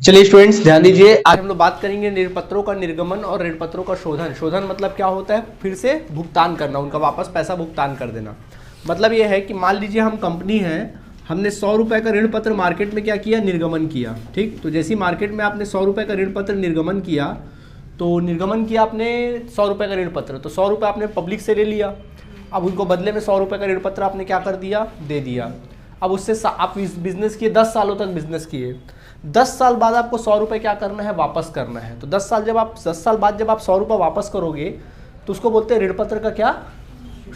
चलिए स्टूडेंट्स ध्यान दीजिए, आज हम लोग बात करेंगे ऋणपत्रों का निर्गमन और ऋणपत्रों का शोधन। शोधन मतलब क्या होता है? फिर से भुगतान करना, उनका वापस पैसा भुगतान कर देना। मतलब ये है कि मान लीजिए हम कंपनी हैं, हमने 100 रुपये का ऋण पत्र मार्केट में क्या किया? निर्गमन किया। ठीक, तो जैसे ही मार्केट में आपने 100 रुपये का ऋण पत्र निर्गमन किया, तो निर्गमन किया आपने 100 रुपये का ऋण पत्र, तो 100 रुपये आपने पब्लिक से ले लिया। अब उनको बदले में 100 रुपये का ऋण पत्र आपने क्या कर दिया? दे दिया। अब उससे आप बिजनेस किए, 10 सालों तक बिजनेस किए। 10 साल बाद आपको 100 रुपये क्या करना है? वापस करना है। तो 10 साल बाद जब आप 100 रुपये वापस करोगे तो उसको बोलते हैं ऋण पत्र का क्या?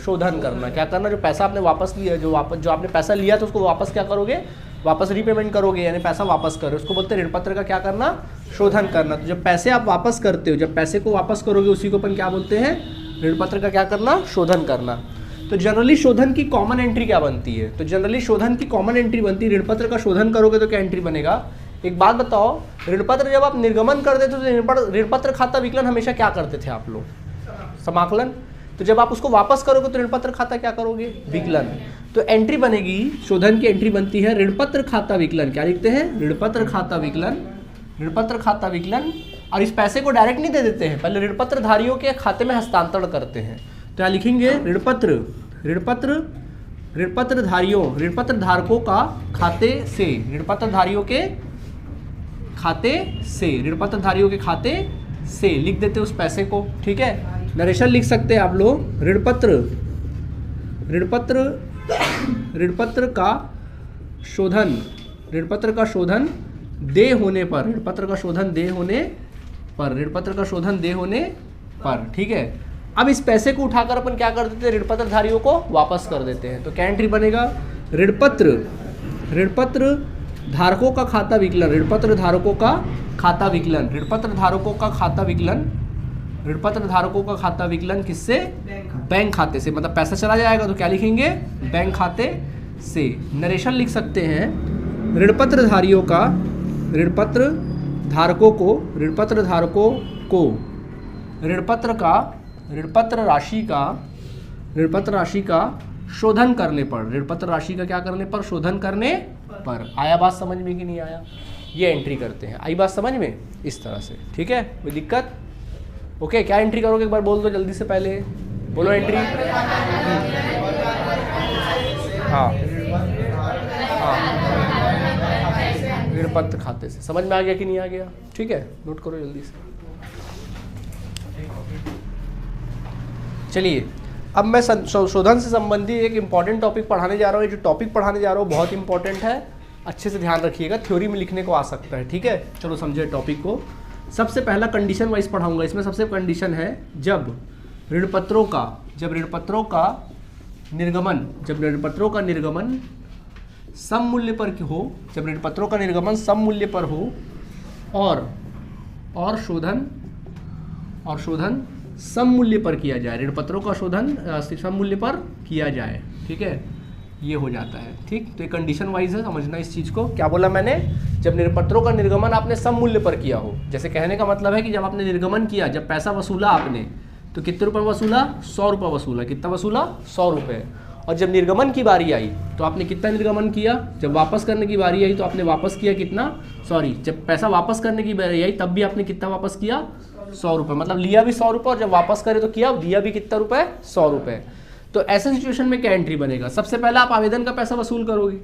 शोधन करना। क्या करना? जो पैसा आपने वापस लिया, जो आपने पैसा लिया तो उसको वापस क्या करोगे? वापस रीपेमेंट करोगे, यानी पैसा वापस करो, उसको बोलते हैं ऋण पत्र का क्या करना? शोधन करना। तो जब पैसे आप वापस करते हो, जब पैसे को वापस करोगे, उसी को अपन क्या बोलते हैं? ऋण पत्र का क्या करना? शोधन करना। तो जनरली शोधन की कॉमन एंट्री क्या बनती है? तो जनरली शोधन की कॉमन एंट्री बनती है, ऋण पत्र का शोधन करोगे तो क्या एंट्री बनेगा? एक बात बताओ, ऋण पत्र जब आप निर्गमन कर देते तो ऋण पत्र खाता विकलन हमेशा क्या करते थे आप लोग? समाकलन। तो जब आप उसको वापस करोगे तो ऋण पत्र खाता क्या करोगे? विकलन। तो एंट्री बनेगी, शोधन की एंट्री बनती है ऋण पत्र खाता विकलन। क्या लिखते हैं? ऋण पत्र खाता विकलन। ऋण पत्र खाता विकलन। और इस पैसे को डायरेक्ट नहीं दे देते हैं, पहले ऋण पत्र धारियों के खाते में हस्तांतरण करते हैं। तो यहाँ लिखेंगे ऋण पत्र धारियों, ऋण पत्र धारकों का खाते से, ऋण पत्र धारियों के खाते से, ऋण पत्र धारियों के खाते से लिख देते उस पैसे को। ठीक है, नरेशन लिख सकते हैं आप लोग। ऋण पत्र का शोधन, ऋण पत्र का शोधन दे होने पर, ऋण पत्र का शोधन दे होने पर, ऋण पत्र का शोधन दे होने पर। ठीक है, अब इस पैसे को उठाकर अपन क्या कर देते हैं? ऋण पत्र धारियों को वापस कर देते हैं। तो क्या एंट्री बनेगा? ऋण पत्र धारकों का खाता विकलन, ऋण पत्र धारकों का खाता विकलन, ऋण पत्र धारकों का खाता विकलन, ऋण पत्र धारकों का खाता विकलन किससे? बैंक खाते से। मतलब पैसा चला जाएगा तो क्या लिखेंगे? बैंक खाते से। नरेशन लिख सकते हैं, ऋण पत्र धारियों का, ऋण पत्र धारकों को, ऋण पत्र धारकों को ऋण पत्र का, ऋण पत्र राशि का शोधन करने पर, ऋण पत्र राशि का क्या करने पर? शोधन करने पर। आया बात समझ में कि नहीं आया? ये एंट्री करते हैं। आई बात समझ में? इस तरह से। ठीक है, कोई दिक्कत? ओके, क्या एंट्री करोगे एक बार बोल दो जल्दी से, पहले बोलो एंट्री। हाँ, ऋण पत्र खाते से। समझ में आ गया कि नहीं आ गया? ठीक है, नोट करो जल्दी से। चलिए, अब मैं शोधन से संबंधित एक इंपॉर्टेंट टॉपिक पढ़ाने जा रहा हूँ। ये जो टॉपिक पढ़ाने जा रहा हूँ बहुत इंपॉर्टेंट है, अच्छे से ध्यान रखिएगा, थ्योरी में लिखने को आ सकता है। ठीक है, चलो समझे टॉपिक को। सबसे पहला कंडीशन वाइज पढ़ाऊंगा। इसमें सबसे कंडीशन है जब ऋण पत्रों का निर्गमन सम मूल्य पर हो, जब ऋण पत्रों का निर्गमन सम मूल्य पर हो और शोधन सम मूल्य पर किया जाए, ऋण पत्रों का शोधन सम मूल्य पर किया जाए। ठीक है, ये हो जाता है। ठीक, तो ये कंडीशन वाइज है, समझना इस चीज़ को। क्या बोला मैंने? जब ऋण पत्रों का निर्गमन आपने सम मूल्य पर किया हो। जैसे कहने का मतलब है कि जब आपने निर्गमन किया, जब पैसा वसूला आपने, तो कितने रुपये वसूला? 100 रुपये वसूला। कितना वसूला? 100 रुपये। और जब निर्गमन की बारी आई तो आपने कितना निर्गमन किया? जब वापस करने की बारी आई तो आपने वापस किया कितना? जब पैसा वापस करने की बारी आई तब भी आपने कितना वापस किया? 100 रुपये। मतलब लिया भी 100 रुपये और जब वापस करे तो किया, दिया भी कितना रुपये? 100 रुपये। तो ऐसे सिचुएशन में क्या एंट्री बनेगा? सबसे पहला आप आवेदन का पैसा वसूल करोगे,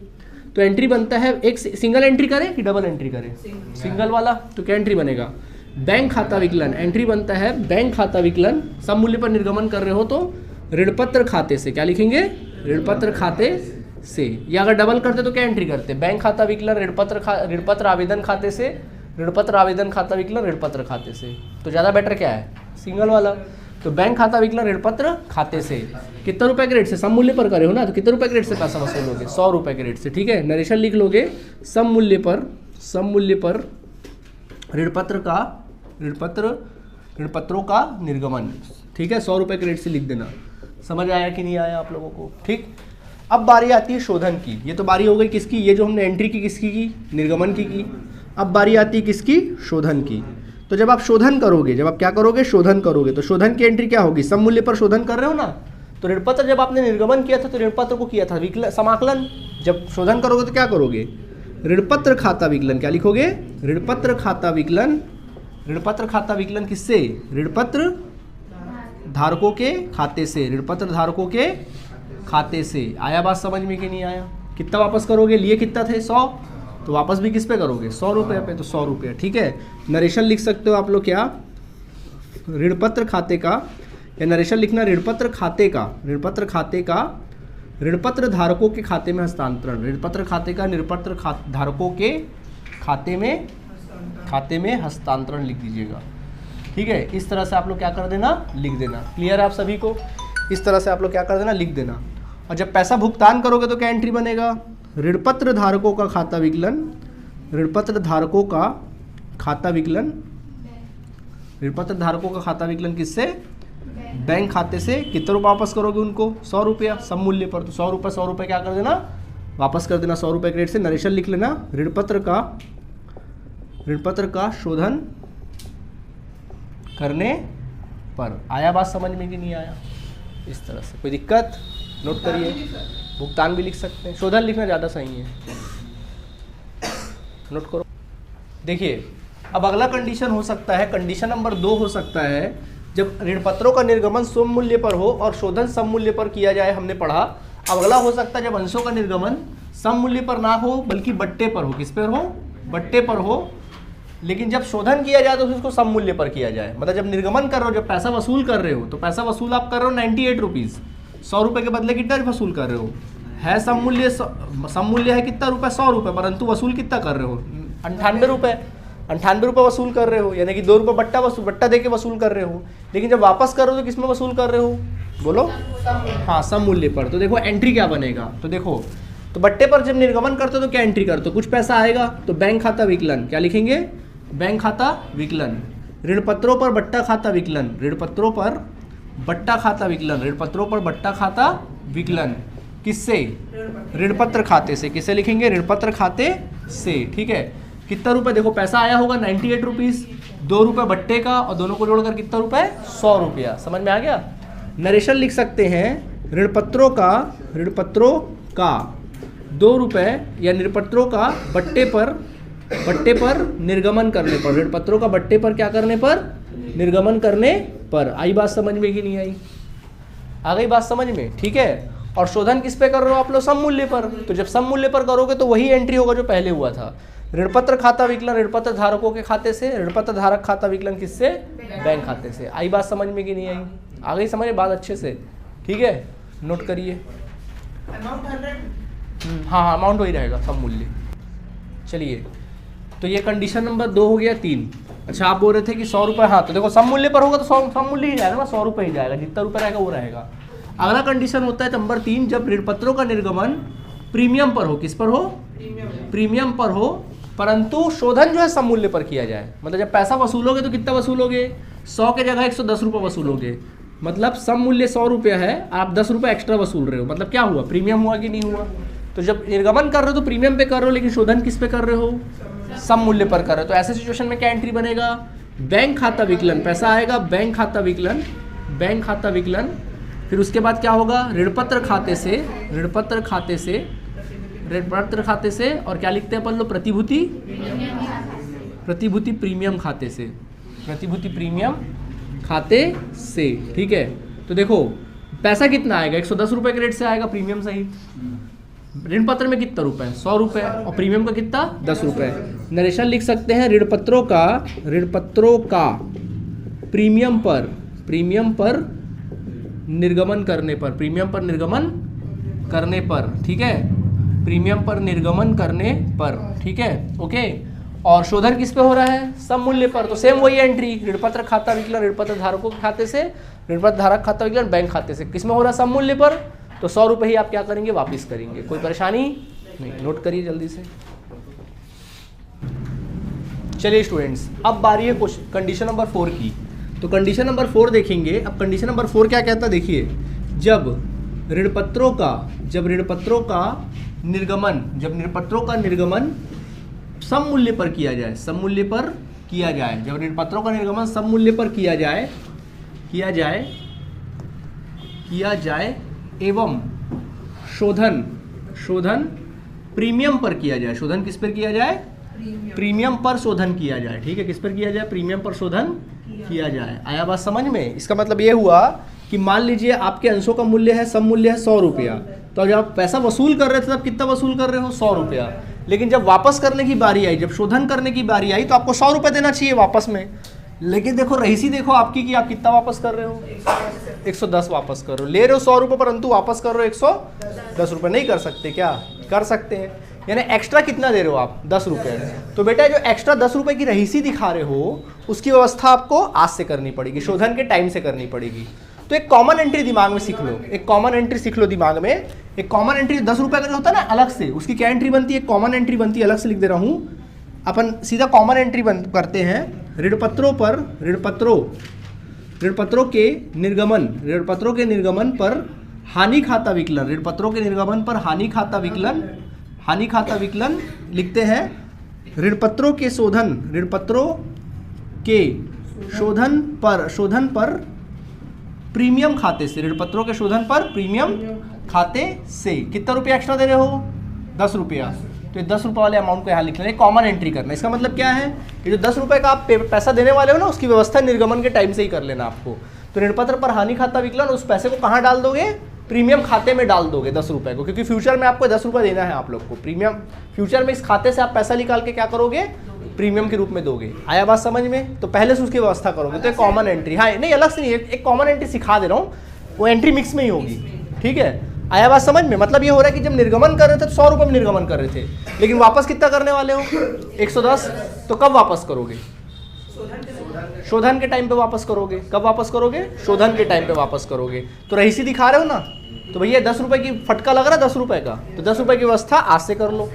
तो एंट्री बनता है, एक सिंगल एंट्री करें कि डबल एंट्री करें? सिंगल वाला। तो क्या एंट्री बनेगा? बैंक खाता विकलन। एंट्री बनता है बैंक खाता विकलन। सम मूल्य पर निर्गमन कर रहे हो तो ऋण पत्र खाते से। क्या लिखेंगे? ऋण पत्र खाते से। या अगर डबल करते तो क्या एंट्री करते? बैंक खाता विकलन ऋण पत्र आवेदन खाते से, ऋण पत्र आवेदन खाता विकलन ऋण पत्र खाते से। तो ज़्यादा बेटर क्या है? सिंगल वाला। तो बैंक खाता विकलन ऋण पत्र खाते से। कितना रुपए के रेट से? सम मूल्य पर करे हो ना, तो कितने रुपए के रेट से पैसा वसूलोगे? 100 रुपये के रेट से। ठीक है, नरेशन लिख लोगे, सम मूल्य पर ऋण पत्रों का निर्गमन। ठीक है, 100 रुपये के रेट से लिख देना। समझ आया कि नहीं आया आप लोगों को? ठीक, अब बारी आती है शोधन की। ये तो बारी हो गई किसकी? ये जो हमने एंट्री की किसकी की? निर्गमन की। अब बारी आती है किसकी? शोधन की। तो जब आप शोधन करोगे, जब आप क्या करोगे? शोधन करोगे, तो शोधन की एंट्री क्या होगी? सम मूल्य पर शोधन कर रहे हो ना, तो ऋण पत्र जब आपने निर्गमन किया था तो ऋण पत्र को किया था समाकलन। जब शोधन करोगे तो क्या करोगे? ऋणपत्र खाता विकलन, क्या लिखोगे? ऋणपत्र खाता विकलन। ऋणपत्र खाता विकलन किससे? ऋणपत्र धारकों के खाते से, ऋणपत्र धारकों के खाते से। आया बात समझ में कि नहीं आया? कितना वापस करोगे? लिए कितना थे? 100, तो वापस भी किस पे करोगे? 100 रुपये पे, तो 100 रुपये। ठीक है, नरेशन लिख सकते हो आप लोग क्या? ऋणपत्र खाते का, या नरेशन लिखना ऋणपत्र खाते का, ऋणपत्र खाते का ऋणपत्र धारकों के खाते में हस्तांतरण, ऋणपत्र खाते का ऋणपत्र धारकों के खाते में हस्तांतरण लिख दीजिएगा। ठीक है, इस तरह से आप लोग क्या कर देना? लिख देना। क्लियर है आप सभी को? इस तरह से आप लोग क्या कर देना? लिख देना। और जब पैसा भुगतान करोगे तो क्या एंट्री बनेगा? ऋणपत्र धारकों का खाता विकलन, ऋणपत्र धारकों का खाता विकलन, ऋणपत्र धारकों का खाता विकलन किससे? बैंक खाते से। कितने रुपये वापस करोगे उनको? 100 रुपया सम मूल्य पर, तो 100 रुपये क्या कर देना? वापस कर देना 100 रुपये के रेट से। नरेशन लिख लेना ऋणपत्र का शोधन करने पर। आया बात समझ में कि नहीं आया? इस तरह से। कोई दिक्कत? नोट करिए। भुगतान भी लिख सकते हैं, शोधन लिखना ज़्यादा सही है। नोट करो। देखिए, अब अगला कंडीशन हो सकता है, कंडीशन नंबर 2 हो सकता है, जब ऋणपत्रों का निर्गमन स्वयं मूल्य पर हो और शोधन सम मूल्य पर किया जाए, हमने पढ़ा। अब अगला हो सकता है जब अंशों का निर्गमन सम मूल्य पर ना हो बल्कि बट्टे पर हो। किस पर हो? बट्टे पर हो। लेकिन जब शोधन किया जाए तो उसको सम मूल्य पर किया जाए। मतलब जब निर्गमन कर रहे हो, जब पैसा वसूल कर रहे हो, तो पैसा वसूल आप कर रहे हो 98 रुपीज़, 100 रुपये के बदले कितना वसूल कर रहे हो? है सम मूल्य है कितना रुपये? 100 रुपये, परंतु वसूल कितना कर रहे हो? 98 रुपये। 98 रुपये वसूल कर रहे हो, यानी कि 2 रुपये बट्टा दे के वसूल कर रहे हो। लेकिन जब वापस कर रहे हो तो किसमें वसूल कर रहे हो? बोलो। हाँ, सम मूल्य पर। तो देखो एंट्री क्या बनेगा? तो देखो, तो बट्टे पर जब निर्गमन करते हो तो क्या एंट्री करते हो? कुछ पैसा आएगा तो बैंक खाता विकलन, क्या लिखेंगे? बैंक खाता विकलन। ऋणपत्रों पर बट्टा खाता विकलन, ऋणपत्रों पर बट्टा खाता विकलन, ऋणपत्रों पर बट्टा खाता विकलन किससे? ऋणपत्र खाते से। किससे लिखेंगे? ऋणपत्र खाते से। ठीक है, कितना रुपए? देखो पैसा आया होगा 98 रुपीज़, 2 रुपये बट्टे का, और दोनों को जोड़कर कितना रुपए? 100 रुपया। समझ में आ गया? नरेशन लिख सकते हैं ऋणपत्रों का 2 रुपये, या ऋणपत्रों का बट्टे पर निर्गमन करने पर, ऋणपत्रों का बट्टे पर क्या करने पर? निर्गमन करने पर। आई बात समझ में कि नहीं आई? आ गई बात समझ में? ठीक है। और शोधन किस पे कर रहे हो आप लोग? सम मूल्य पर। तो जब सम मूल्य पर करोगे तो वही एंट्री होगा जो पहले हुआ था। ऋणपत्र खाता विकलन ऋणपत्र धारकों के खाते से, ऋणपत्र धारक खाता विकलन किससे? बैंक खाते से। आई बात समझ में कि नहीं आई? आ गई समझ बात अच्छे से? ठीक है, नोट करिए। हाँ, अमाउंट वही रहेगा, सम मूल्य। चलिए, तो ये कंडीशन नंबर 2 हो गया। 3। अच्छा, आप बोल रहे थे कि 100 रुपये। हाँ, तो देखो सम मूल्य पर होगा तो सम मूल्य ही जाएगा ना, 100 रुपये ही जाएगा, जितना रुपये रहेगा वो रहेगा। अगला कंडीशन होता है नंबर 3, जब ऋणपत्रों का निर्गमन प्रीमियम पर हो। किस पर हो? प्रीमियम पर हो, परंतु शोधन जो है सम मूल्य पर किया जाए। मतलब जब पैसा वसूलोगे तो कितना वसूलोगे? 100 के जगह 110 रुपये वसूलोगे। मतलब सम मूल्य 100 रुपये है, आप 10 रुपये एक्स्ट्रा वसूल रहे हो। मतलब क्या हुआ? प्रीमियम हुआ कि नहीं हुआ? तो जब निर्गमन कर रहे हो तो प्रीमियम पे कर रहे हो, लेकिन शोधन किस पे कर रहे हो? सम मूल्य पर कर रहे हो। तो ऐसे सिचुएशन में क्या एंट्री बनेगा? बैंक खाता विकलन। पैसा आएगा बैंक खाता विकलन, बैंक खाता विकलन। फिर उसके बाद क्या होगा? ऋणपत्र खाते से, ऋणपत्र खाते से, ऋणपत्र खाते से, और क्या लिखते हैं अपन लोग? प्रतिभूति प्रीमियम खाते से, प्रतिभूति प्रीमियम खाते से। ठीक है, तो देखो पैसा कितना आएगा? 110 रुपये के रेट से आएगा, प्रीमियम सही। ऋणपत्र में कितना रुपए? 100 रुपये, और प्रीमियम का कितना? 10 रुपये। नरेशन लिख सकते हैं ऋणपत्रों का प्रीमियम पर निर्गमन करने पर, प्रीमियम पर निर्गमन करने पर। ठीक है, प्रीमियम पर निर्गमन करने पर। ठीक है, ओके। और शोधन किस पे हो रहा है? सम मूल्य पर। तो सेम वही एंट्री, ऋणपत्र खाता विकलन ऋणपत्र धारकों के खाते से, ऋणपत्र धारक खाता विकलन बैंक खाते से। किस में हो रहा है? सम मूल्य पर। तो 100 रुपये ही आप क्या करेंगे? वापिस करेंगे। कोई परेशानी नहीं? नोट करिए जल्दी से। चलिए स्टूडेंट्स, अब बारी है कंडीशन नंबर 4 की। तो कंडीशन नंबर 4 देखेंगे। अब कंडीशन नंबर 4 क्या कहता है? देखिए, जब ऋणपत्रों का निर्गमन सम मूल्य पर किया जाए, सम मूल्य पर किया जाए, जब ऋणपत्रों का निर्गमन सम मूल्य पर किया जाए एवं शोधन प्रीमियम पर किया जाए। शोधन किस पर किया जाए? प्रीमियम पर शोधन किया जाए। ठीक है, किस पर किया जाए? प्रीमियम पर शोधन किया जाए। आया बात समझ में? इसका मतलब ये हुआ कि मान लीजिए आपके अंशों का मूल्य है, सम मूल्य है 100 रुपया, तो जब आप पैसा वसूल कर रहे थे तब कितना वसूल कर रहे हो? 100 रुपया। लेकिन जब वापस करने की बारी आई, जब शोधन करने की बारी आई, तो आपको 100 रुपये देना चाहिए वापस में। लेकिन देखो रहीसी देखो आपकी कि आप कितना वापस कर रहे हो? 110 वापस कर रहे हो। ले रहे हो 100 रुपये परंतु वापस कर रहे हो 110 रुपये। नहीं कर सकते क्या? कर सकते हैं। यानी एक्स्ट्रा कितना दे रहे हो आप? 10 रुपये। तो बेटा जो एक्स्ट्रा 10 रुपये की रहीसी दिखा रहे हो उसकी व्यवस्था आपको आज से करनी पड़ेगी, शोधन के टाइम से करनी पड़ेगी। तो एक कॉमन एंट्री दिमाग में सीख लो, एक कॉमन एंट्री सीख लो दिमाग में। एक कॉमन एंट्री 10 रुपये का जो होता है ना अलग से, उसकी क्या एंट्री बनती है? कॉमन एंट्री बनती है। अलग से लिख दे रहा हूँ, अपन सीधा कॉमन एंट्री करते हैं। ऋणपत्रों पर ऋणपत्रों के निर्गमन पर हानि खाता विकलन, ऋणपत्रों के निर्गमन पर हानि खाता विकलन लिखते हैं। ऋणपत्रों के शोधन पर प्रीमियम खाते से, ऋणपत्रों के शोधन पर प्रीमियम खाते से कितना रुपया एक्स्ट्रा दे रहे हो? 10 रुपया। तो ये 10 रुपये वाले अमाउंट को यहाँ लिख लेना, कॉमन एंट्री करना। इसका मतलब क्या है? ये जो 10 रुपये का आप पैसा देने वाले हो ना, उसकी व्यवस्था निर्गमन के टाइम से ही कर लेना आपको। तो ऋणपत्र पर हानि खाता विकलन, उस पैसे को कहाँ डाल दोगे? प्रीमियम खाते में डाल दोगे 10 रुपये को, क्योंकि फ्यूचर में आपको 10 रुपये देना है आप लोग को। प्रीमियम फ्यूचर में इस खाते से आप पैसा निकाल के क्या करोगे? प्रीमियम के रूप में दोगे। आया बात समझ में? तो पहले से उसकी व्यवस्था करोगे। तो एक कॉमन एंट्री, हाँ नहीं अलग से नहीं, एक कॉमन एंट्री सिखा दे रहा हूँ, वो एंट्री मिक्स में ही होगी। ठीक है, आया बात समझ में? मतलब ये हो रहा है कि जब निर्गमन कर रहे थे तो 100 रुपये में निर्गमन कर रहे थे, लेकिन वापस कितना करने वाले हो? 110। तो कब वापस करोगे? शोधन के टाइम पे वापस करोगे। कब वापस करोगे? शोधन के टाइम पे वापस करोगे। तो रहीसी दिखा रहे हो ना, तो भैया 10 रुपये की फटका लग रहा है 10 रुपये का, तो 10 रुपये की व्यवस्था आज से कर लो,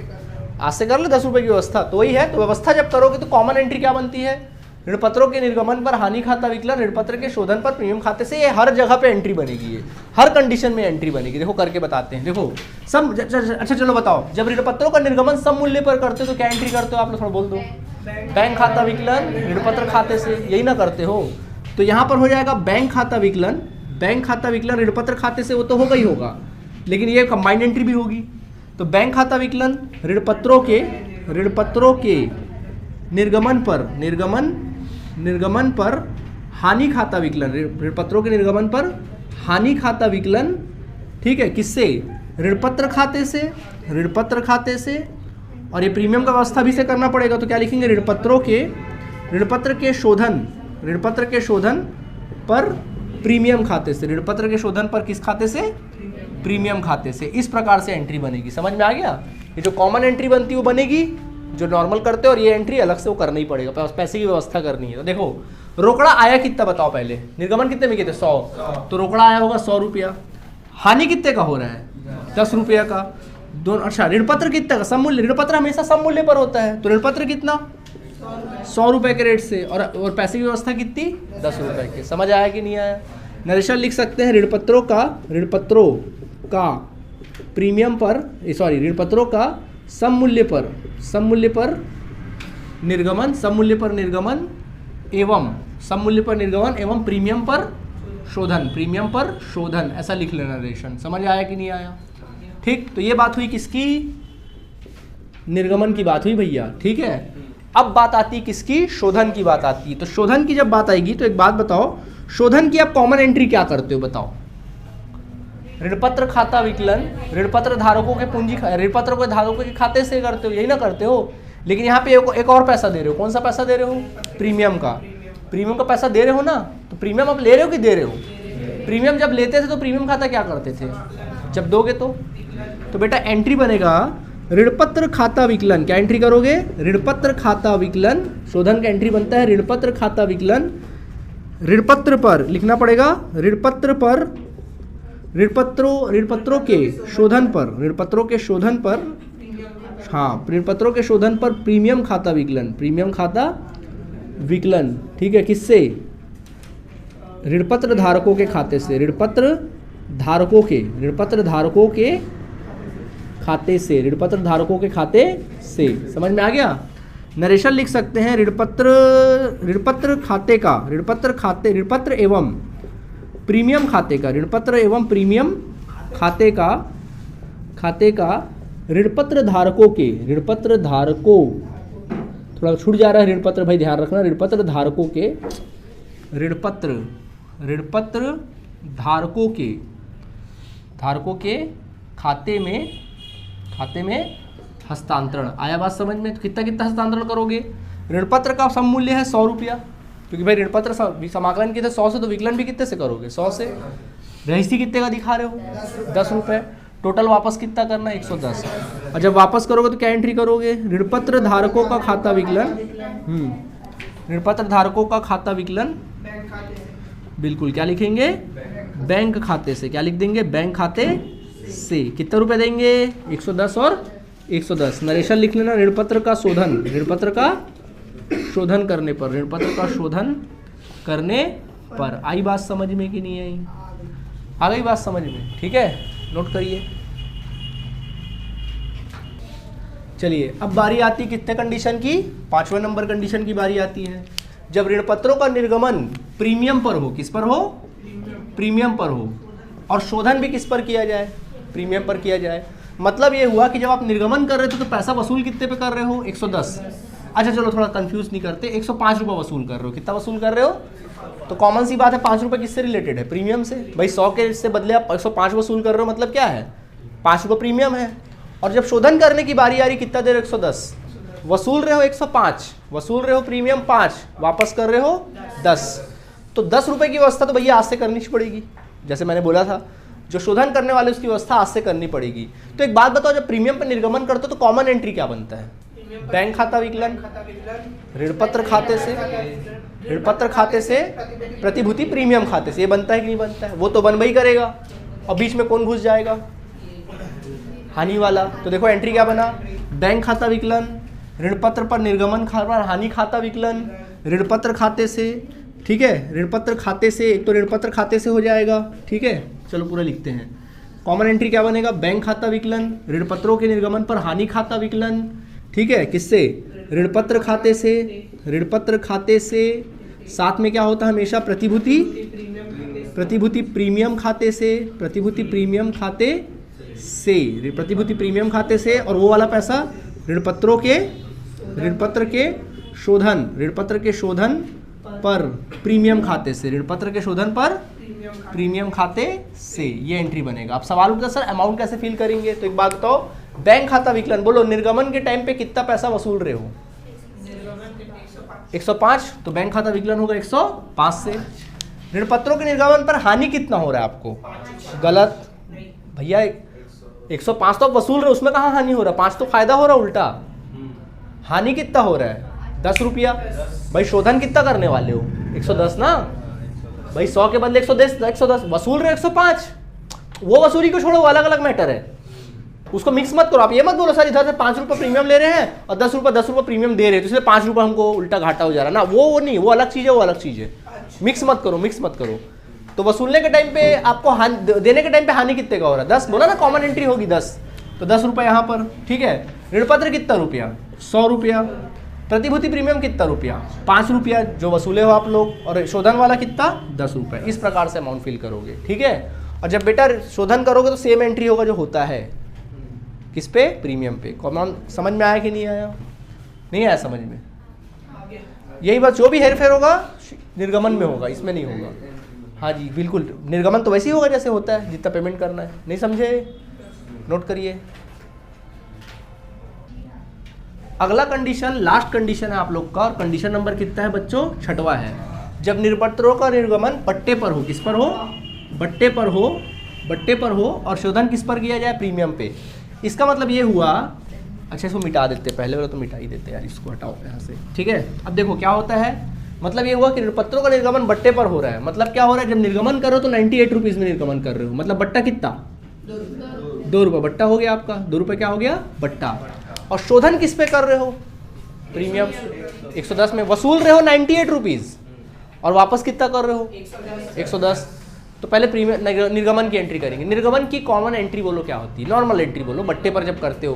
आज से कर लो 10 रुपये की व्यवस्था। तो वही है, तो व्यवस्था जब करोगे तो कॉमन एंट्री क्या बनती है? ऋणपत्रों के निर्गमन पर हानि खाता विकलन, ऋणपत्र के शोधन पर प्रीमियम खाते से। ये हर जगह पे एंट्री बनेगी, ये हर कंडीशन में एंट्री बनेगी। देखो करके बताते हैं। देखो सब अच्छा चलो बताओ, जब ऋणपत्रों का निर्गमन सम मूल्य पर करते हो तो क्या एंट्री करते हो आप लोग? थोड़ा बोल दो। बैंक खाता विकलन ऋणपत्र खाते से, यही ना करते हो? तो यहाँ पर हो जाएगा बैंक खाता विकलन ऋणपत्र खाते से, वो तो होगा ही होगा, लेकिन ये कंबाइंड एंट्री भी होगी। तो बैंक खाता विकलन ऋणपत्रों के निर्गमन पर हानि खाता विकलन, ऋणपत्रों के निर्गमन पर हानि खाता विकलन। ठीक है, किससे? ऋणपत्र खाते से। और ये प्रीमियम का व्यवस्था भी से करना पड़ेगा, तो क्या लिखेंगे? ऋणपत्र के शोधन पर प्रीमियम खाते से। ऋणपत्र के शोधन पर किस खाते से? प्रीमियम खाते से। इस प्रकार से एंट्री बनेगी। समझ में आ गया? ये जो कॉमन एंट्री बनती है वो बनेगी, जो नॉर्मल करते हो, और ये एंट्री अलग से वो करना ही पड़ेगा, पैसे की व्यवस्था करनी है। तो देखो रोकड़ा आया कितना बताओ? पहले निर्गमन कितने में किए थे? 100। तो रोकड़ा आया होगा 100 रुपया। हानि कितने का हो रहा है? 10 रुपया का। दोनों। अच्छा, ऋणपत्र कितना का? सम मूल्य। ऋणपत्र हमेशा सम मूल्य पर होता है, तो ऋणपत्र कितना? 100 रुपये के रेट से। और पैसे की व्यवस्था कितनी? 10 रुपये की। समझ आया कि नहीं आया? नरेशन लिख सकते हैं, ऋणपत्रों का प्रीमियम पर, सॉरी ऋणपत्रों का सम मूल्य पर निर्गमन एवं प्रीमियम पर शोधन, ऐसा लिख लेना नरेशन। समझ आया कि नहीं आया? ठीक, तो ये बात हुई किसकी? निर्गमन की बात हुई भैया। ठीक है, अब बात आती किसकी? शोधन की बात आती है। तो शोधन की जब बात आएगी तो एक बात बताओ, शोधन की आप कॉमन एंट्री क्या करते हो बताओ? ऋणपत्र खाता विकलन ऋणपत्र धारकों के खाते से करते हो, यही ना करते हो? लेकिन यहाँ पे एक और पैसा दे रहे हो। कौन सा पैसा दे रहे हो? प्रीमियम का पैसा दे रहे हो ना। तो प्रीमियम अब ले रहे हो कि दे रहे हो? प्रीमियम जब लेते थे तो प्रीमियम खाता क्या करते थे? जब दोगे तो बेटा एंट्री बनेगा ऋणपत्र खाता विकलन। क्या एंट्री करोगे? ऋणपत्र खाता विकलन। शोधन का एंट्री बनता है ऋणपत्र खाता विकलन। ऋणपत्र पर लिखना पड़ेगा, ऋणपत्रों के शोधन पर प्रीमियम खाता विकलन। ठीक है, किससे? ऋणपत्र धारकों के खाते से। ऋणपत्र धारकों के खाते से। समझ में आ गया? नरेशन लिख सकते हैं, ऋणपत्र एवं प्रीमियम खाते का ऋणपत्र धारकों के, ऋणपत्र धारकों, थोड़ा छूट जा रहा है ऋणपत्र, भाई ध्यान रखना, ऋणपत्र धारकों के, ऋणपत्र धारकों के खाते में हस्तांतरण। आया बात समझ में? तो कितना कितना हस्तांतरण करोगे? ऋणपत्र का सम मूल्य है 100 रुपया, क्योंकि भाई ऋणपत्र समाकलन कितने 100 से, तो विकलन भी कितने से करोगे? 100 से। रहस्ती कितने का दिखा रहे हो? 10 रुपये। टोटल वापस कितना करना है? 110। और जब वापस करोगे तो क्या एंट्री करोगे? ऋणपत्र धारकों का खाता विकलन, ऋणपत्र धारकों का खाता विकलन, बिल्कुल क्या लिखेंगे? बैंक खाते से। क्या लिख देंगे? बैंक खाते से। कितने रुपए देंगे? 110 और 110। नरेशन लिख लेना। ऋणपत्र का शोधन, ऋणपत्र का शोधन करने पर, ऋणपत्र का शोधन करने पर। आई बात समझ में कि नहीं आई? आ गई बात समझ में? ठीक है, नोट करिए। चलिए अब बारी आती कितने कंडीशन की? 5वें नंबर कंडीशन की बारी आती है। जब ऋणपत्रों का निर्गमन प्रीमियम पर हो, किस पर हो? प्रीमियम पर हो, और शोधन भी किस पर किया जाए? प्रीमियम पर किया जाए। मतलब ये हुआ कि जब आप निर्गमन कर रहे थे तो पैसा वसूल कितने पे कर रहे हो? 110। अच्छा चलो थोड़ा कंफ्यूज नहीं करते, 105 रुपये वसूल कर रहे हो। कितना वसूल कर रहे हो? तो कॉमन सी बात है, 5 रुपये किससे रिलेटेड है? प्रीमियम से। भाई 100 के इससे बदले आप 105 वसूल कर रहे हो, मतलब क्या है? 5 रुपये प्रीमियम है। और जब शोधन करने की बारी आ रही, कितना दे रहे हो? 110। वसूल रहे हो 105, वसूल रहे हो प्रीमियम 5, वापस कर रहे हो 10। तो 10 रुपये की व्यवस्था तो भैया आज से करनी पड़ेगी। जैसे मैंने बोला था, जो शोधन करने वाले उसकी व्यवस्था आज से करनी पड़ेगी। तो एक बात बताओ, जब प्रीमियम पर निर्गमन करते हो तो कॉमन एंट्री क्या बनता है? बैंक खाता विकलन, ऋणपत्र खाते से प्रतिभूति प्रीमियम खाते से। ये बनता है कि नहीं बनता है? वो तो बन ही करेगा। और बीच में कौन घुस जाएगा? हानि वाला। तो देखो एंट्री क्या बना? बैंक खाता विकलन, ऋणपत्र पर निर्गमन पर हानि खाता विकलन, ऋणपत्र खाते से। ठीक है, ऋणपत्र खाते से, एक तो ऋणपत्र खाते से हो जाएगा। ठीक है, चलो पूरा लिखते हैं। कॉमन एंट्री क्या बनेगा? बैंक खाता विकलन, ऋणपत्रों के निर्गमन पर हानि खाता विकलन। ठीक है, किससे? ऋणपत्र खाते से, ऋणपत्र खाते से। साथ में क्या होता है हमेशा? प्रतिभूति प्रीमियम खाते से, प्रतिभूति प्रीमियम खाते से, प्रतिभूति प्रीमियम खाते से। और वो वाला पैसा ऋणपत्र के शोधन पर प्रीमियम खाते से, ऋणपत्र के शोधन पर प्रीमियम खाते से। ये एंट्री बनेगा। अब सवाल उठता सर अमाउंट कैसे फिल करेंगे? तो एक बात बताओ, बैंक खाता विकलन, बोलो निर्गमन के टाइम पे कितना पैसा वसूल रहे हो? 105। तो बैंक खाता विकलन होगा 105 से। ऋणपत्रों के निर्गमन पर हानि कितना हो रहा है आपको? गलत भैया, 105 तो वसूल रहे, उसमें कहाँ हानि हो रहा है? 5 तो फायदा हो रहा है उल्टा। हानि कितना हो रहा है? 10 रुपया। भाई शोधन कितना करने वाले हो? 110 ना भाई, 100 के बदले 110 वसूल रहे 105। वो वसूली को छोड़ो, वो अलग अलग मैटर है, उसको मिक्स मत करो। आप ये मत बोलो सर इधर से 5 रुपये प्रीमियम ले रहे हैं और 10 रुपये प्रीमियम दे रहे हैं, तो इसलिए 5 रुपये हमको उल्टा घाटा हो जा रहा है ना। वो नहीं, वो अलग चीज़ है, वो अलग चीज़ है। मिक्स मत करो। तो वसूलने के टाइम पे आपको देने के टाइम पे हानि कितने का हो रहा है? 10। बोला ना कॉमन एंट्री होगी 10, तो 10 रुपये यहाँ पर। ठीक है, ऋणपत्र कितना रुपया? 100 रुपया। प्रतिभूति प्रीमियम कितना रुपया? 5 रुपया जो वसूले हो आप लोग, और शोधन वाला कितना? 10 रुपये। इस प्रकार से अमाउंट फिल करोगे। ठीक है, और जब बेटा शोधन करोगे तो सेम एंट्री होगा जो होता है किस पे? प्रीमियम पे। कॉमन समझ में आया कि नहीं आया? नहीं आया समझ में? यही बात, जो भी हेरफेर होगा निर्गमन में होगा, इसमें नहीं होगा। हाँ जी बिल्कुल, निर्गमन तो वैसे ही होगा जैसे होता है, जितना पेमेंट करना है। नहीं समझे? नोट करिए। अगला कंडीशन, लास्ट कंडीशन है आप लोग का, और कंडीशन नंबर कितना है बच्चों? 6वां है। जब ऋणपत्रों का निर्गमन बट्टे पर हो, किस पर हो? बट्टे पर हो, और शोधन किस पर किया जाए? प्रीमियम पे। इसका मतलब ये हुआ, अच्छा इसको मिटा देते, पहले वाला तो मिटा ही देते यार, इसको हटाओ यहाँ से। ठीक है, अब देखो क्या होता है, मतलब ये हुआ कि ऋणपत्रों का निर्गमन बट्टे पर हो रहा है। मतलब क्या हो रहा है, जब निर्गमन करो तो 98 रुपीज़ में निर्गमन कर रहे हो, मतलब बट्टा कितना? 2 रुपये बट्टा हो गया आपका। 2 रुपये क्या हो गया? बट्टा। और शोधन किस पे कर रहे हो? प्रीमियम 110 में। वसूल रहे हो 98 रुपीज़, और वापस कितना कर रहे हो? 110। तो पहले प्रीमियम निर्गमन की एंट्री करेंगे। निर्गमन की कॉमन एंट्री बोलो क्या होती है? नॉर्मल एंट्री बोलो, बट्टे पर जब करते हो।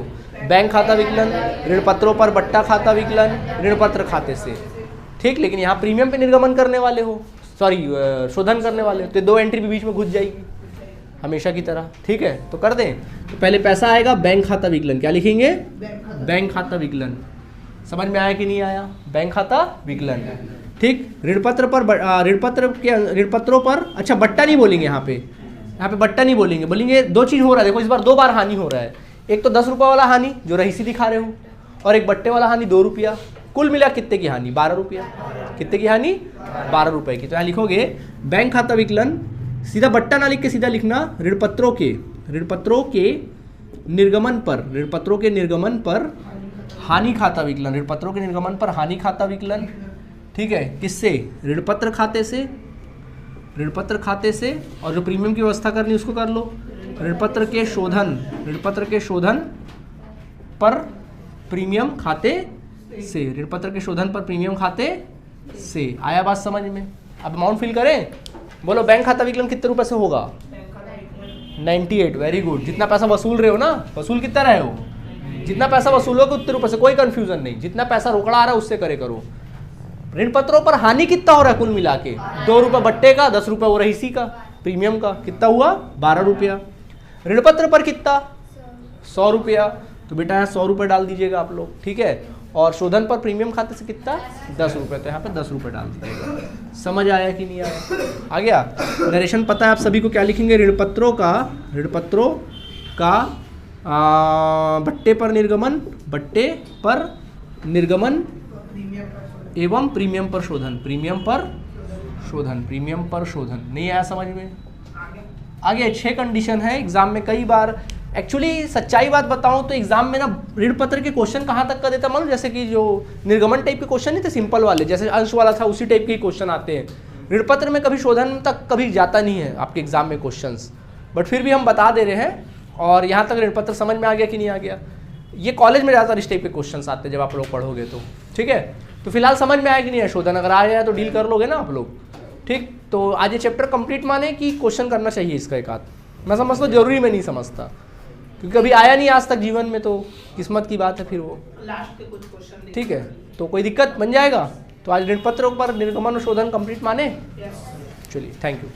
बैंक खाता विकलन, ऋणपत्रों पर बट्टा खाता विकलन, ऋणपत्र खाते से। ठीक, लेकिन यहाँ प्रीमियम पे निर्गमन करने वाले हो, सॉरी शोधन करने वाले हो, तो 2 एंट्री भी बीच में घुस जाएगी। हमेशा की तरह, ठीक है। तो कर दें, तो पहले पैसा आएगा बैंक खाता विकलन, क्या लिखेंगे? बैंक खाता विकलन। समझ में आया कि नहीं आया? बैंक खाता विकलन, ठीक। ऋणपत्र पर ऋण पत्रों पर, अच्छा बट्टा नहीं बोलेंगे यहाँ पे बट्टा नहीं बोलेंगे, बोलेंगे दो चीज़ हो रहा है। देखो इस बार 2 बार हानि हो रहा है, एक तो 10 रुपये वाला हानि जो रहीसी दिखा रहे हो, और एक बट्टे वाला हानि 2 रुपया। कुल मिला कितने की हानि? 12 रुपया। कितने की हानि? 12 रुपये की। तो यहाँ लिखोगे बैंक खाता विकलन, सीधा बट्टा ना लिख के सीधा लिखना ऋणपत्रों के निर्गमन पर हानि खाता विकलन, ऋणपत्रों के निर्गमन पर हानि खाता विकलन, ठीक है। किससे? ऋणपत्र खाते से, और जो प्रीमियम की व्यवस्था करनी उसको कर लो। ऋणपत्र के शोधन पर प्रीमियम खाते से, ऋणपत्र के शोधन पर प्रीमियम खाते से। आया बात समझ में? अब अमाउंट फिल करें, बोलो बैंक खाता विकलन कितने रुपए से होगा? 98। Very good. जितना पैसा वसूल रहे हो ना, वसूल कितना रहे हो, जितना पैसा वसूलोगे उतने रुपए से, कोई कंफ्यूजन नहीं। जितना पैसा रोकड़ा आ रहा है उससे करे करो। ऋण पत्रों पर हानि कितना हो रहा है कुल मिला के? 2 रुपये बट्टे का, 10 रुपये वो रहीसी का प्रीमियम का, कितना हुआ? 12 रुपया। ऋण पत्र पर कितना? 100 रुपया। तो बेटा यहाँ 100 रुपये डाल दीजिएगा आप लोग, ठीक है। और शोधन पर प्रीमियम खाते से कितना? 10 रुपये। तो यहाँ पे 10 रुपये डाल दीजिएगा। समझ आया कि नहीं आया? आ गया? नरेशन पता है आप सभी को, क्या लिखेंगे? ऋण पत्रों का बट्टे पर निर्गमन एवं प्रीमियम पर शोधन। नहीं आया समझ में? आगे 6 कंडीशन है। एग्जाम में कई बार, एक्चुअली सच्चाई बात बताऊं तो एग्जाम में ना ऋण पत्र के क्वेश्चन कहाँ तक का देता मालूम? जैसे कि जो निर्गमन टाइप के क्वेश्चन नहीं थे, सिंपल वाले, जैसे अंश वाला था उसी टाइप के क्वेश्चन आते हैं। ऋण पत्र में कभी शोधन तक कभी जाता नहीं है आपके एग्जाम में क्वेश्चंस, बट फिर भी हम बता दे रहे हैं। और यहाँ तक ऋण पत्र समझ में आ गया कि नहीं आ गया? ये कॉलेज में ज़्यादातर इस टाइप के क्वेश्चन आते हैं जब आप लोग पढ़ोगे तो, ठीक है। तो फिलहाल समझ में आया कि नहीं है? शोधन अगर आ जाए तो डील कर लोगे ना आप लोग, ठीक। तो आज ये चैप्टर कंप्लीट माने कि क्वेश्चन करना चाहिए इसका एक आध। मैं समझता हूँ, जरूरी मैं नहीं समझता, क्योंकि कभी आया नहीं आज तक जीवन में, तो किस्मत की बात है फिर वो, लास्ट के कुछ क्वेश्चन, ठीक है। तो कोई दिक्कत बन जाएगा। तो आज ऋण पत्रों पर निर्गमन और शोधन कंप्लीट माने। चलिए, थैंक यू।